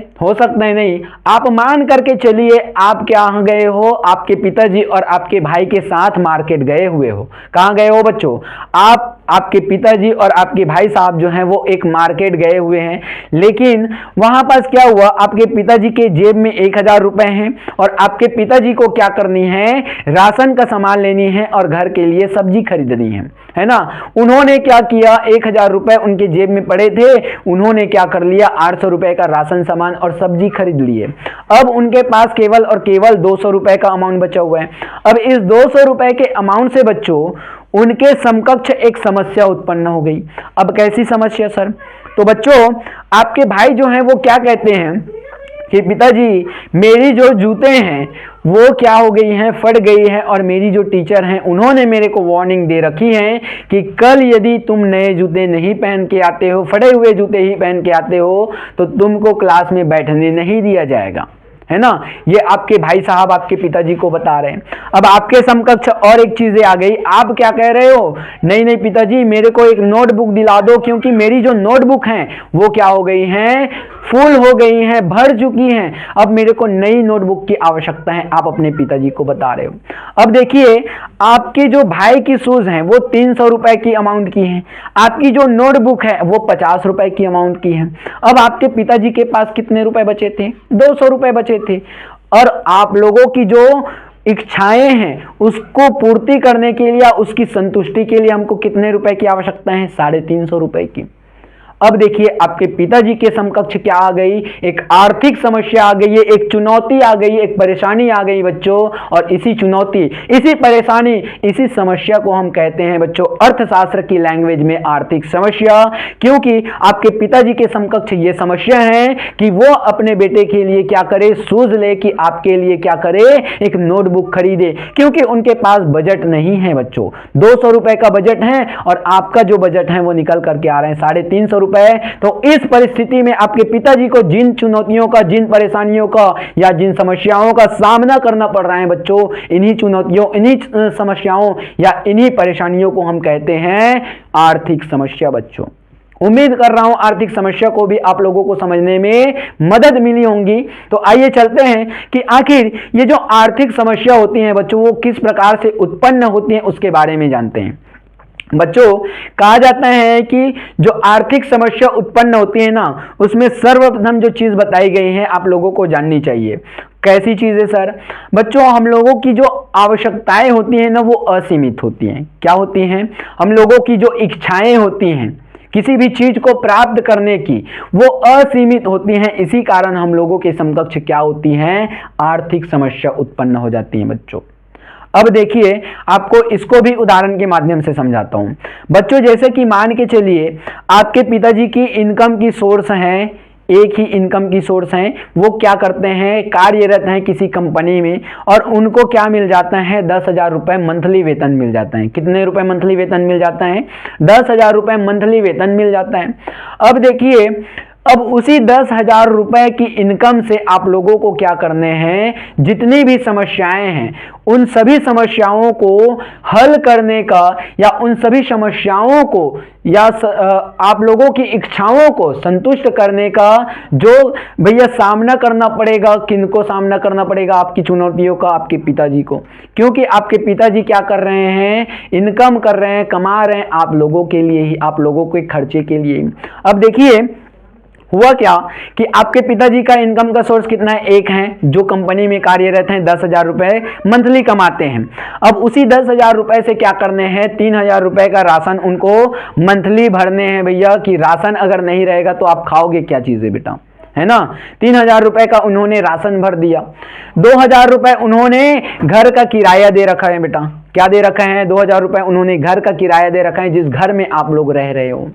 नहीं, आप मान करके चलिए आप क्या गए हो, आपके पिताजी और आपके भाई के साथ मार्केट गए हुए हो। कहां गए हो बच्चों? आपके पिताजी और आपके भाई साहब जो हैं वो एक मार्केट गए हुए हैं, लेकिन वहां पास क्या हुआ, आपके पिताजी के जेब में 1000 रुपए हैं और आपके पिताजी को क्या करनी है? राशन का सामान लेनी है और घर के लिए सब्जी खरीदनी है ना। उन्होंने क्या किया, 1000 रुपए उनके जेब में पड़े थे, उन्होंने क्या कर लिया? 800 रुपए का राशन सामान और सब्जी खरीद लिए। अब उनके पास केवल और केवल 200 रुपए का अमाउंट बचा हुआ है। अब इस 200 रुपए के अमाउंट से बच्चों उनके समकक्ष एक समस्या उत्पन्न हो गई। अब कैसी समस्या सर? तो बच्चों आपके भाई जो हैं वो क्या कहते हैं कि पिताजी मेरी जो जूते हैं वो क्या हो गई हैं, फट गई है, और मेरी जो टीचर हैं उन्होंने मेरे को वार्निंग दे रखी है कि कल यदि तुम नए जूते नहीं पहन के आते हो, फटे हुए जूते ही पहन के आते हो, तो तुमको क्लास में बैठने नहीं दिया जाएगा, है ना। ये आपके भाई साहब आपके पिताजी को बता रहे हैं। अब आपके समकक्ष और एक चीजें आ गई, आप क्या कह रहे हो, नहीं नहीं पिताजी मेरे को एक नोटबुक दिला दो, क्योंकि मेरी जो नोटबुक हैं वो क्या हो गई हैं, फुल हो गई हैं, भर चुकी हैं, अब मेरे को नई नोटबुक की आवश्यकता है, आप अपने पिताजी को बता रहे हो। अब देखिए आपके जो भाई की शूज हैं वो 300 रुपए की अमाउंट की हैं, आपकी जो नोटबुक है वो 50 रुपए की अमाउंट की है। अब आपके पिताजी के पास कितने रुपए बचे थे, 200 रुपए बचे थे, और आप लोगों की जो इच्छाएं हैं उसको पूर्ति करने के लिए, उसकी संतुष्टि के लिए हमको कितने रुपए की आवश्यकता है, 350 रुपए की। अब देखिए आपके पिताजी के समकक्ष क्या आ गई, एक आर्थिक समस्या आ गई है, एक चुनौती आ गई, एक परेशानी आ गई बच्चों, और इसी चुनौती, इसी परेशानी, इसी समस्या को हम कहते हैं बच्चों अर्थशास्त्र की लैंग्वेज में आर्थिक समस्या। क्योंकि आपके पिताजी के समकक्ष ये समस्या है कि वो अपने बेटे के लिए क्या करे, शूज ले, कि आपके लिए क्या करे, एक नोटबुक खरीदे, क्योंकि उनके पास बजट नहीं है बच्चों, 200 रुपए का बजट है, और आपका जो बजट है वो निकल करके आ रहे हैं 350 रुपए। तो इस परिस्थिति में आपके पिताजी को जिन चुनौतियों का, जिन परेशानियों का, या जिन समस्याओं का सामना करना पड़ रहा है बच्चों, इन्हीं चुनौतियों, इन्हीं समस्याओं या इन्हीं परेशानियों को हम कहते हैं आर्थिक समस्या बच्चों। उम्मीद कर रहा हूं आर्थिक समस्या को भी आप लोगों को समझने में मदद मिली होंगी। तो आइए चलते हैं कि आखिर ये जो आर्थिक समस्या होती है बच्चों वो किस प्रकार से उत्पन्न होती है उसके बारे में जानते हैं। बच्चों कहा जाता है कि जो आर्थिक समस्या उत्पन्न होती है ना, उसमें सर्वप्रथम जो चीज बताई गई है आप लोगों को जाननी चाहिए। कैसी चीज है सर? बच्चों हम लोगों की जो आवश्यकताएं होती हैं ना वो असीमित होती हैं। क्या होती हैं? हम लोगों की जो इच्छाएं होती हैं किसी भी चीज को प्राप्त करने की, वो असीमित होती हैं। इसी कारण हम लोगों के समकक्ष क्या होती हैं, आर्थिक समस्या उत्पन्न हो जाती है बच्चों। अब देखिए आपको इसको भी उदाहरण के माध्यम से समझाता हूं बच्चों। जैसे कि मान के चलिए आपके पिताजी की इनकम की सोर्स हैं, एक ही इनकम की सोर्स हैं, वो क्या करते हैं, कार्यरत हैं किसी कंपनी में, और उनको क्या मिल जाता है, 10,000 रुपए मंथली वेतन मिल जाता है। कितने रुपए मंथली वेतन मिल जाता है? 10,000 रुपए मंथली वेतन मिल जाता है। अब देखिए अब उसी 10,000 रुपए की इनकम से आप लोगों को क्या करने हैं, जितनी भी समस्याएं हैं उन सभी समस्याओं को हल करने का, या उन सभी समस्याओं को या आप लोगों की इच्छाओं को संतुष्ट करने का जो भैया सामना करना पड़ेगा। किनको सामना करना पड़ेगा? आपकी चुनौतियों का, आपके पिताजी को। क्योंकि आपके पिताजी क्या कर रहे हैं, इनकम कर रहे हैं, कमा रहे हैं आप लोगों के लिए ही, आप लोगों के खर्चे के लिए ही। अब देखिए हुआ क्या कि आपके पिताजी का इनकम का सोर्स कितना है, एक है जो कंपनी में कार्यरत हैं, 10,000 रुपए मंथली कमाते हैं। अब उसी 10,000 रुपए से क्या करने हैं, 3,000 रुपए का राशन उनको मंथली भरने हैं भैया। कि राशन अगर नहीं रहेगा तो आप खाओगे क्या चीजें बेटा, है ना। 3,000 रुपए का उन्होंने राशन भर दिया। 2,000 रुपए उन्होंने घर का किराया दे रखा है बेटा। क्या दे रखा है? 2,000 रुपए उन्होंने घर का किराया दे रखा है, जिस घर में आप लोग रह रहे हो।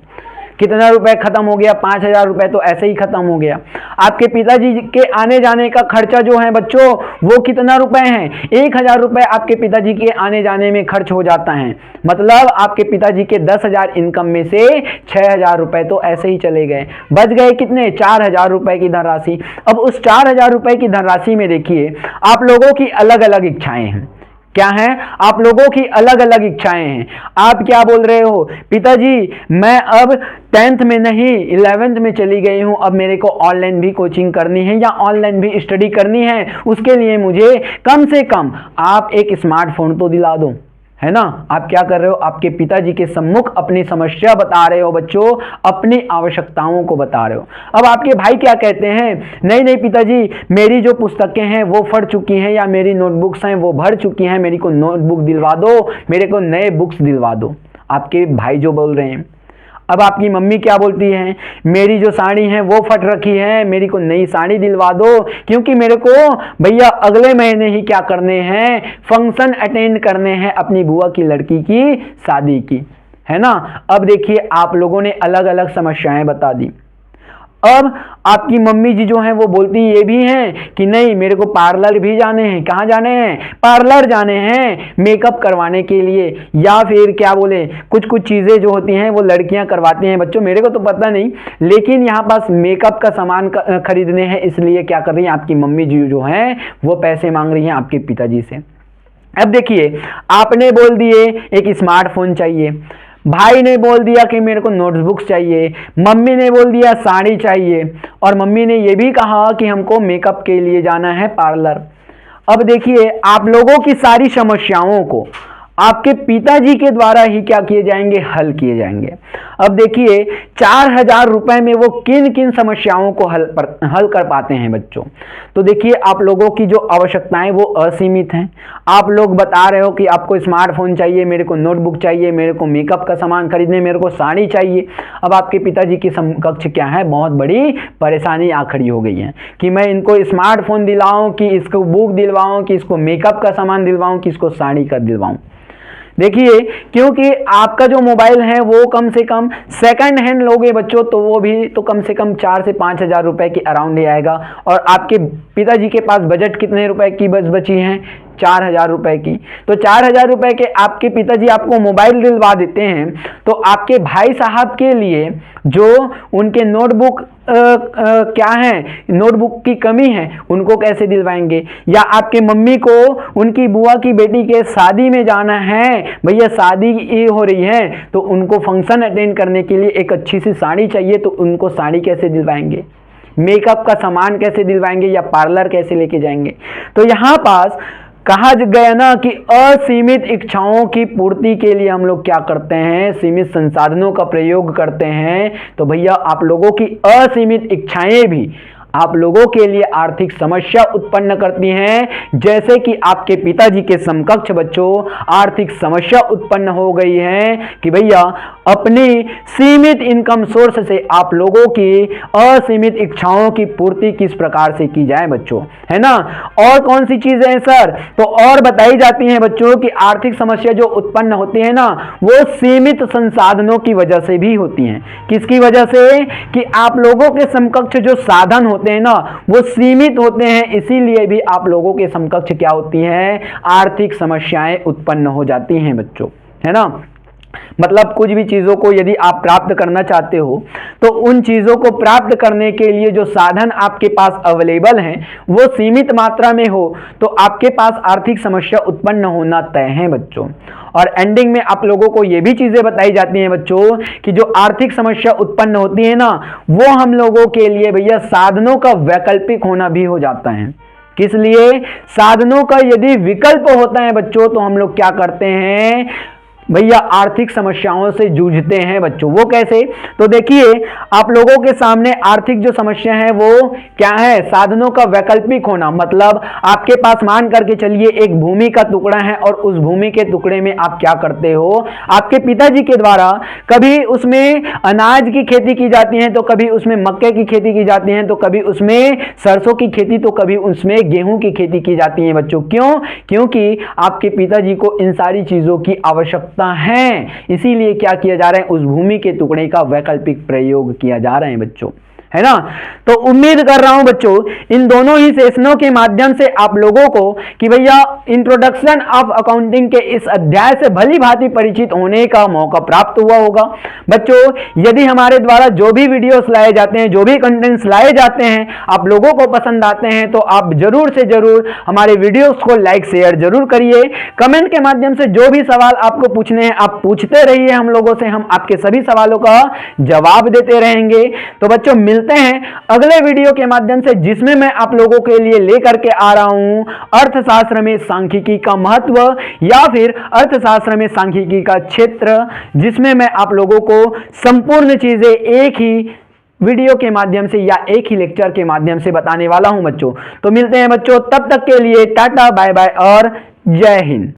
कितना रुपए खत्म हो गया? 5,000 रुपए तो ऐसे ही खत्म हो गया। आपके पिताजी के आने जाने का खर्चा जो है बच्चों वो कितना रुपए है? 1,000 रुपए आपके पिताजी के आने जाने में खर्च हो जाता है। मतलब आपके पिताजी के 10,000 इनकम में से 6,000 रुपए तो ऐसे ही चले गए। बच गए कितने? 4,000 रुपए की धनराशि। अब उस 4,000 रुपए की धनराशि में देखिए आप लोगों की अलग अलग इच्छाएं हैं। क्या है? आप लोगों की अलग अलग इच्छाएं हैं। आप क्या बोल रहे हो, पिताजी मैं अब 10th में नहीं 11th में चली गई हूं, अब मेरे को ऑनलाइन भी कोचिंग करनी है या ऑनलाइन भी स्टडी करनी है, उसके लिए मुझे कम से कम आप एक स्मार्टफोन तो दिला दो, है ना। आप क्या कर रहे हो, आपके पिताजी के सम्मुख अपनी समस्या बता रहे हो बच्चों, अपनी आवश्यकताओं को बता रहे हो। अब आपके भाई क्या कहते हैं, नहीं नहीं पिताजी मेरी जो पुस्तकें हैं वो फट चुकी हैं, या मेरी नोटबुक्स हैं वो भर चुकी हैं, मेरी को नोटबुक दिलवा दो, मेरे को नए बुक्स दिलवा दो। आपके भाई जो बोल रहे हैं। अब आपकी मम्मी क्या बोलती है, मेरी जो साड़ी है वो फट रखी है, मेरी को नई साड़ी दिलवा दो, क्योंकि मेरे को भैया अगले महीने ही क्या करने हैं, फंक्शन अटेंड करने हैं अपनी बुआ की लड़की की शादी की, है ना। अब देखिए आप लोगों ने अलग अलग समस्याएं बता दी। अब आपकी मम्मी जी जो हैं वो बोलती ये भी हैं कि नहीं मेरे को पार्लर भी जाने हैं। कहाँ जाने हैं? पार्लर जाने हैं मेकअप करवाने के लिए, या फिर क्या बोले कुछ कुछ चीज़ें जो होती हैं वो लड़कियां करवाती हैं बच्चों, मेरे को तो पता नहीं, लेकिन यहाँ पास मेकअप का सामान खरीदने हैं, इसलिए क्या कर रही हैं आपकी मम्मी जी जो हैं वो पैसे मांग रही हैं आपके पिताजी से। अब देखिए, आपने बोल दिए एक स्मार्टफोन चाहिए, भाई ने बोल दिया कि मेरे को नोटबुक चाहिए, मम्मी ने बोल दिया साड़ी चाहिए, और मम्मी ने ये भी कहा कि हमको मेकअप के लिए जाना है पार्लर। अब देखिए, आप लोगों की सारी समस्याओं को आपके पिताजी के द्वारा ही क्या किए जाएंगे? हल किए जाएंगे। अब देखिए 4,000 रुपए में वो किन किन समस्याओं को हल कर पाते हैं बच्चों। तो देखिए, आप लोगों की जो आवश्यकताएं वो असीमित हैं। आप लोग बता रहे हो कि आपको स्मार्टफोन चाहिए, मेरे को नोटबुक चाहिए, मेरे को मेकअप का सामान खरीदने, मेरे को साड़ी चाहिए। अब आपके पिताजी की समकक्ष क्या है? बहुत बड़ी परेशानी आ खड़ी हो गई है कि मैं इनको स्मार्टफोन दिलाऊं, कि इसको बुक दिलवाऊं, कि इसको मेकअप का सामान दिलवाऊं, कि इसको साड़ी का दिलवाऊं। देखिए, क्योंकि आपका जो मोबाइल है वो कम से कम सेकंड हैंड लोगे बच्चों तो वो भी तो कम से कम 4 से 5,000 रुपए के अराउंड ही आएगा, और आपके पिताजी के पास बजट कितने रुपए की बची हैं? 4,000 रुपए की। तो 4,000 रुपए के आपके पिताजी आपको मोबाइल दिलवा देते हैं, तो आपके भाई साहब के लिए जो उनके नोटबुक क्या है, नोटबुक की कमी है, उनको कैसे दिलवाएंगे? या आपके मम्मी को उनकी बुआ की बेटी के शादी में जाना है, भैया शादी हो रही है तो उनको फंक्शन अटेंड करने के लिए एक अच्छी सी साड़ी चाहिए, तो उनको साड़ी कैसे दिलवाएंगे? मेकअप का सामान कैसे दिलवाएंगे? या पार्लर कैसे लेके जाएंगे? तो यहाँ पास कहा गया ना कि असीमित इच्छाओं की पूर्ति के लिए हम लोग क्या करते हैं? सीमित संसाधनों का प्रयोग करते हैं। तो भैया आप लोगों की असीमित इच्छाएं भी आप लोगों के लिए आर्थिक समस्या उत्पन्न करती हैं, जैसे कि आपके पिताजी के समकक्ष बच्चों आर्थिक समस्या उत्पन्न हो गई है कि भैया अपनी सीमित इनकम सोर्स से आप लोगों की असीमित इच्छाओं की पूर्ति किस प्रकार से की जाए बच्चों, है ना। और कौन सी चीजें हैं सर? तो और बताई जाती हैं बच्चों कि आर्थिक समस्या जो उत्पन्न होती है ना वो सीमित संसाधनों की वजह से भी होती हैं। किसकी वजह से? कि आप लोगों के समकक्ष जो साधन होते हैं ना वो सीमित होते हैं, इसीलिए भी आप लोगों के समकक्ष क्या होती हैं? आर्थिक समस्याएं उत्पन्न हो जाती हैं बच्चों, है ना। मतलब कुछ भी चीजों को यदि आप प्राप्त करना चाहते हो तो उन चीजों को प्राप्त करने के लिए जो साधन आपके पास अवेलेबल हैं वो सीमित मात्रा में हो तो आपके पास आर्थिक समस्या उत्पन्न होना तय है बच्चों। और एंडिंग में आप लोगों को ये भी चीजें बताई जाती हैं बच्चों कि जो आर्थिक समस्या उत्पन्न होती है ना वो हम लोगों के लिए भैया साधनों का वैकल्पिक होना भी हो जाता है। किस लिए? साधनों का यदि विकल्प होता है बच्चों तो हम लोग क्या करते हैं भैया? आर्थिक समस्याओं से जूझते हैं बच्चों। वो कैसे? तो देखिए आप लोगों के सामने आर्थिक जो समस्या है वो क्या है? साधनों का वैकल्पिक होना। मतलब आपके पास मान करके चलिए एक भूमि का टुकड़ा है और उस भूमि के टुकड़े में आप क्या करते हो? आपके पिताजी के द्वारा कभी उसमें अनाज की खेती की जाती है, तो कभी उसमें मक्के की खेती की जाती है, तो कभी उसमें सरसों की खेती, तो कभी उसमें गेहूं की खेती की जाती है बच्चों। क्यों? क्योंकि आपके पिताजी को इन सारी चीजों की आवश्यकता है, इसीलिए क्या किया जा रहा है? उस भूमि के टुकड़े का वैकल्पिक प्रयोग किया जा रहा है बच्चों, है ना। तो उम्मीद कर रहा हूं बच्चों इन दोनों ही सेशनों के माध्यम से आप लोगों को कि भैया इंट्रोडक्शन ऑफ अकाउंटिंग के इस अध्याय से भली भांति परिचित होने का मौका प्राप्त हुआ होगा। बच्चों यदि हमारे द्वारा जो भी वीडियोस लाए जाते हैं, जो भी कंटेंट्स लाए जाते हैं आप लोगों को पसंद आते हैं तो आप जरूर से जरूर हमारे वीडियोस को लाइक शेयर जरूर करिए। कमेंट के माध्यम से जो भी सवाल आपको पूछने हैं आप पूछते रहिए हम लोगों से, हम आपके सभी सवालों का जवाब देते रहेंगे। तो बच्चों मिलते हैं अगले वीडियो के माध्यम से जिसमें मैं आप लोगों के लिए लेकर के आ रहा हूं अर्थशास्त्र में सांख्यिकी का महत्व या फिर अर्थशास्त्र में सांख्यिकी का क्षेत्र, जिसमें मैं आप लोगों को संपूर्ण चीजें एक ही वीडियो के माध्यम से या एक ही लेक्चर के माध्यम से बताने वाला हूं बच्चों। तो मिलते हैं बच्चों, तब तक के लिए टाटा बाय बाय और जय हिंद।